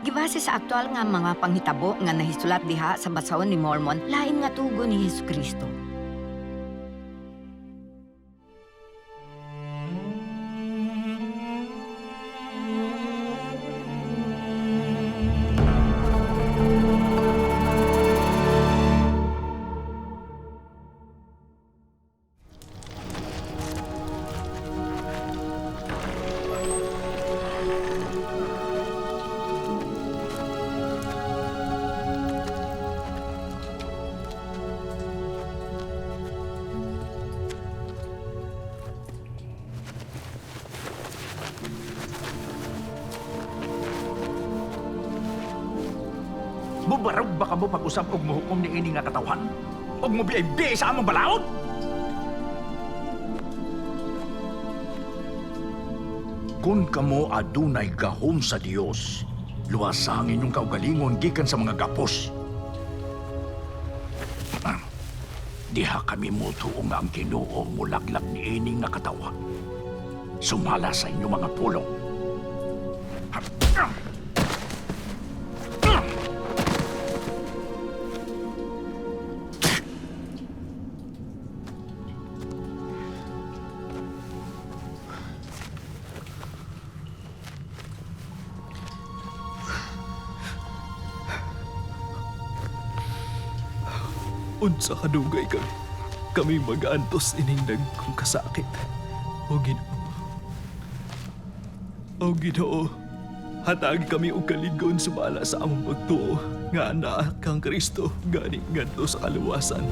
Gibase sa aktual nga mga panghitabo nga nahisulat diha sa basahon ni Mormon, lain nga tugo ni Hesukristo. Mubarog ba ka mo pag-usab og muhukom ni ini nga katawhan? Og mobiay-biay sa among balaod? Kung kamo adunay gahom sa Dios, luwasan inyong kaugalingon gikan sa mga gapos. Diha kami mutuo nga ang Ginoo mulaglag ni ini nga katawhan. Sumala sa inyong mga pulong. Unsa kadugay kami mag-antos ining kung kasakit. O Ginoo, hatagi kami og kalig-on sumala sa among pagtuo nga anak kang Kristo gani ngadto sa kaluwasan.